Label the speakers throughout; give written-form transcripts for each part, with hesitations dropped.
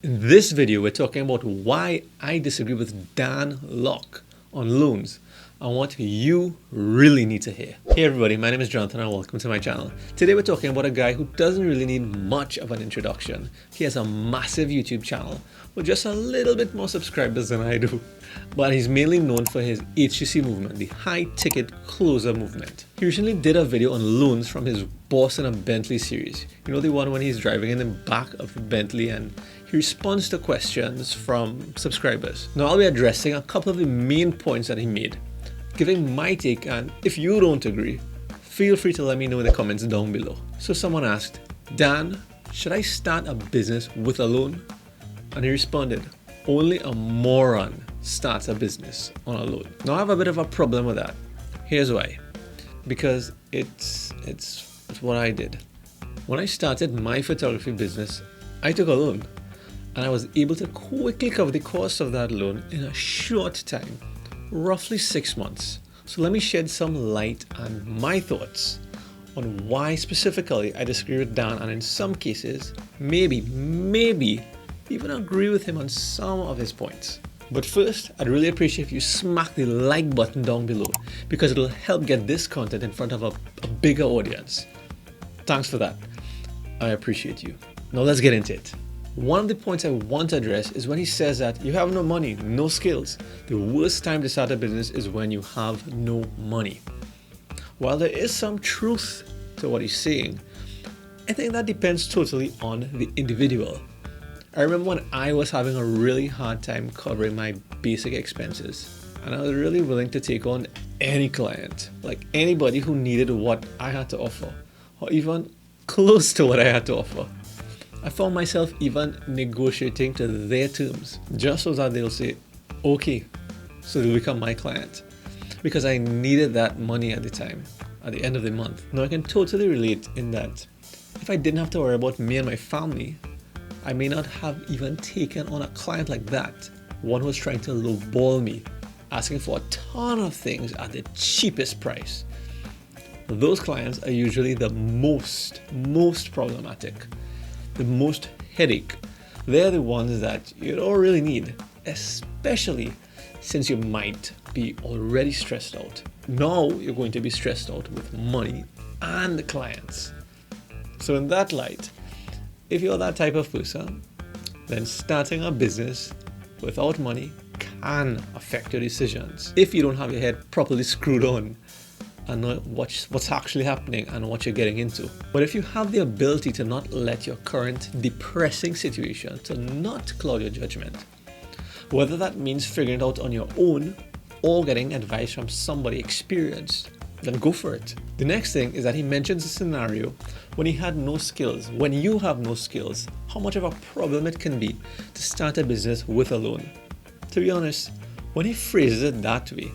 Speaker 1: In this video, we're talking about why I disagree with Dan Loks on loans and what you really need to hear. Hey everybody, my name is Jonathan and welcome to my channel. Today we're talking about a guy who doesn't really need much of an introduction. He has a massive YouTube channel with just a little bit more subscribers than I do. But he's mainly known for his HTC movement, the high ticket closer movement. He recently did a video on loans from his Boss in a Bentley series. You know, the one when he's driving in the back of the Bentley and he responds to questions from subscribers. Now I'll be addressing a couple of the main points that he made, giving my take, and if you don't agree, feel free to let me know in the comments down below. So someone asked, Dan, should I start a business with a loan? And he responded, only a moron starts a business on a loan. Now I have a bit of a problem with that. Here's why. Because it's what I did. When I started my photography business, I took a loan and I was able to quickly cover the cost of that loan in a short time, roughly 6 months. So let me shed some light on my thoughts on why specifically I disagree with Dan, and in some cases, maybe even agree with him on some of his points. But first, I'd really appreciate if you smack the like button down below because it'll help get this content in front of a bigger audience. Thanks for that. I appreciate you. Now let's get into it. One of the points I want to address is when he says that you have no money, no skills. The worst time to start a business is when you have no money. While there is some truth to what he's saying, I think that depends totally on the individual. I remember when I was having a really hard time covering my basic expenses, and I was really willing to take on any client, like anybody who needed what I had to offer, or even close to what I had to offer. I found myself even negotiating to their terms, just so that they'll say, okay, so they'll become my client. Because I needed that money at the time, at the end of the month. Now I can totally relate in that if I didn't have to worry about me and my family, I may not have even taken on a client like that. One who was trying to lowball me, asking for a ton of things at the cheapest price. Those clients are usually the most problematic, the most headache. They're the ones that you don't really need, especially since you might be already stressed out. Now you're going to be stressed out with money and the clients. So in that light, if you're that type of person, then starting a business without money can affect your decisions if you don't have your head properly screwed on and know what's actually happening and what you're getting into. But if you have the ability to not let your current depressing situation to not cloud your judgment, whether that means figuring it out on your own or getting advice from somebody experienced, then go for it. The next thing is that he mentions a scenario when he had no skills. When you have no skills, how much of a problem it can be to start a business with a loan. To be honest, when he phrases it that way,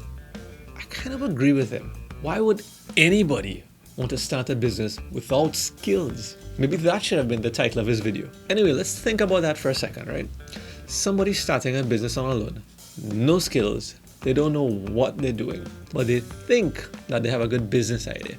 Speaker 1: I kind of agree with him. Why would anybody want to start a business without skills? Maybe that should have been the title of his video. Anyway, let's think about that for a second, right? Somebody starting a business on a loan, no skills, they don't know what they're doing, but they think that they have a good business idea.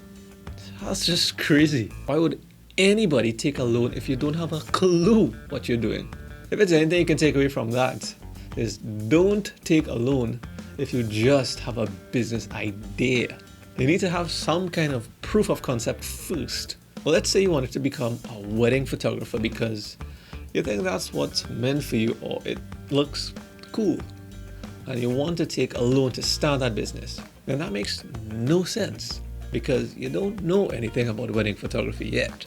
Speaker 1: That's just crazy. Why would anybody take a loan if you don't have a clue what you're doing? If it's anything you can take away from that, is don't take a loan if you just have a business idea. You need to have some kind of proof of concept first. Well, let's say you wanted to become a wedding photographer because you think that's what's meant for you or it looks cool, and you want to take a loan to start that business. Then that makes no sense because you don't know anything about wedding photography yet.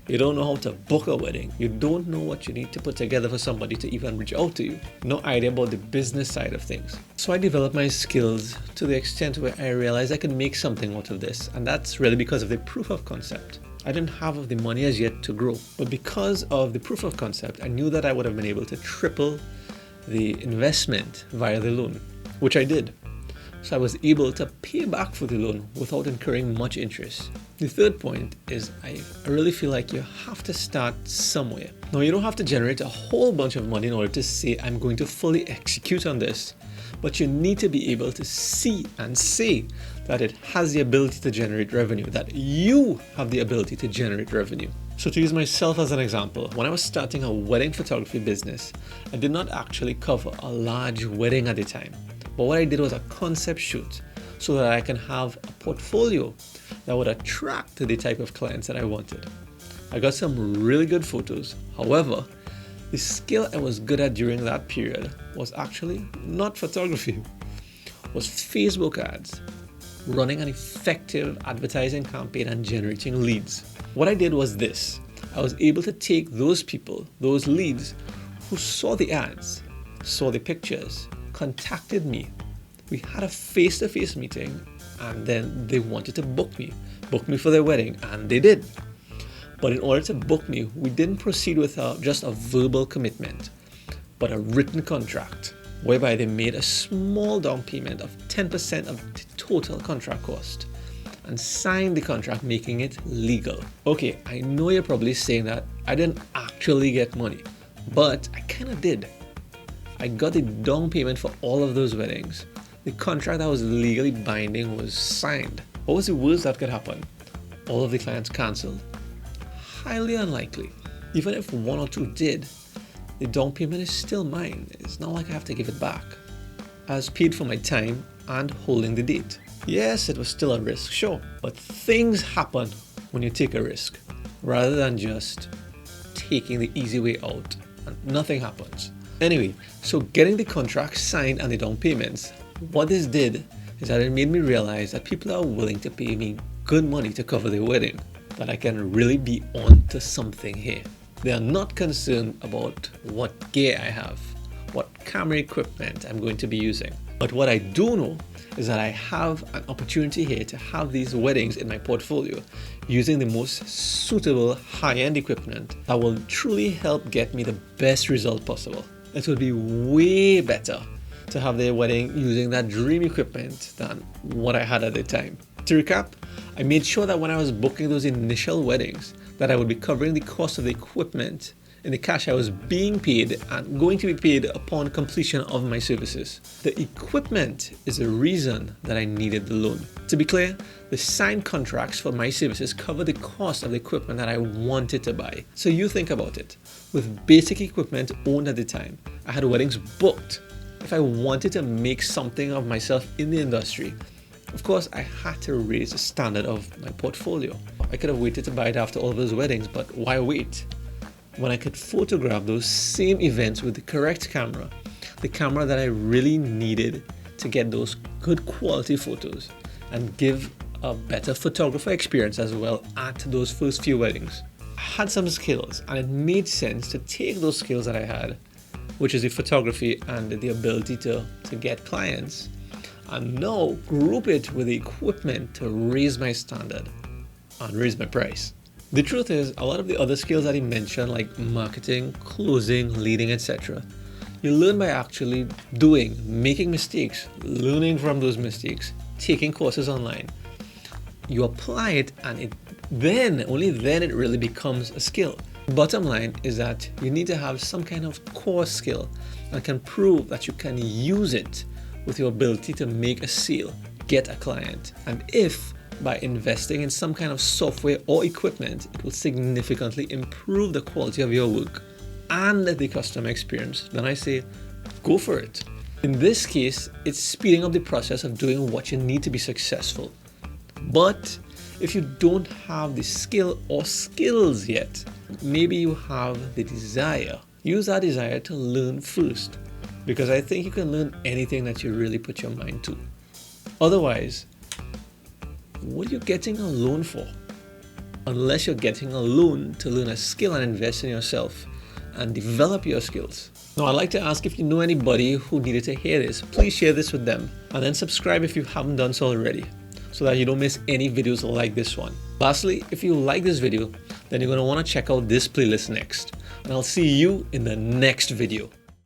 Speaker 1: You don't know how to book a wedding. You don't know what you need to put together for somebody to even reach out to you. No idea about the business side of things. So I developed my skills to the extent where I realized I could make something out of this. And that's really because of the proof of concept. I didn't have the money as yet to grow. But because of the proof of concept, I knew that I would have been able to triple the investment via the loan, which I did. So I was able to pay back for the loan without incurring much interest. The third point is I really feel like you have to start somewhere. Now you don't have to generate a whole bunch of money in order to say I'm going to fully execute on this, but you need to be able to see and say that it has the ability to generate revenue, that you have the ability to generate revenue. So to use myself as an example, when I was starting a wedding photography business, I did not actually cover a large wedding at the time. But what I did was a concept shoot so that I can have a portfolio that would attract the type of clients that I wanted. I got some really good photos. However, the skill I was good at during that period was actually not photography, was Facebook ads, running an effective advertising campaign and generating leads. What I did was this. I was able to take those people, those leads who saw the ads, saw the pictures, contacted me. We had a face-to-face meeting and then they wanted to book me for their wedding, and they did. But in order to book me, we didn't proceed with just a verbal commitment, but a written contract whereby they made a small down payment of 10% of the total contract cost and signed the contract, making it legal. Okay, I know you're probably saying that I didn't actually get money, but I kind of did. I got the down payment for all of those weddings. The contract that was legally binding was signed. What was the worst that could happen? All of the clients cancelled? Highly unlikely. Even if one or two did, the down payment is still mine. It's not like I have to give it back. I was paid for my time and holding the date. Yes, it was still a risk, sure, but things happen when you take a risk rather than just taking the easy way out and nothing happens. Anyway, so getting the contract signed and the down payments, what this did is that it made me realize that people are willing to pay me good money to cover their wedding, that I can really be on to something here. They are not concerned about what gear I have, what camera equipment I'm going to be using. But what I do know is that I have an opportunity here to have these weddings in my portfolio using the most suitable high-end equipment that will truly help get me the best result possible. It would be way better to have their wedding using that dream equipment than what I had at the time. To recap, I made sure that when I was booking those initial weddings, that I would be covering the cost of the equipment in the cash I was being paid and going to be paid upon completion of my services. The equipment is the reason that I needed the loan. To be clear, the signed contracts for my services cover the cost of the equipment that I wanted to buy. So you think about it. With basic equipment owned at the time, I had weddings booked. If I wanted to make something of myself in the industry, of course, I had to raise the standard of my portfolio. I could have waited to buy it after all those weddings, but why wait? When I could photograph those same events with the correct camera, the camera that I really needed to get those good quality photos and give a better photographer experience as well at those first few weddings. I had some skills and it made sense to take those skills that I had, which is the photography and the ability to get clients, and now group it with the equipment to raise my standard and raise my price. The truth is, a lot of the other skills that he mentioned, like marketing, closing, leading, etc., you learn by actually doing, making mistakes, learning from those mistakes, taking courses online. You apply it and only then it really becomes a skill. Bottom line is that you need to have some kind of core skill and can prove that you can use it with your ability to make a sale, get a client. And if by investing in some kind of software or equipment, it will significantly improve the quality of your work and the customer experience, then I say, go for it. In this case, it's speeding up the process of doing what you need to be successful. But if you don't have the skill or skills yet, maybe you have the desire. Use that desire to learn first, because I think you can learn anything that you really put your mind to. Otherwise, what are you getting a loan for? Unless you're getting a loan to learn a skill and invest in yourself and develop your skills. Now, I'd like to ask if you know anybody who needed to hear this, please share this with them and then subscribe if you haven't done so already, so that you don't miss any videos like this one. Lastly, if you like this video, then you're going to want to check out this playlist next, and I'll see you in the next video.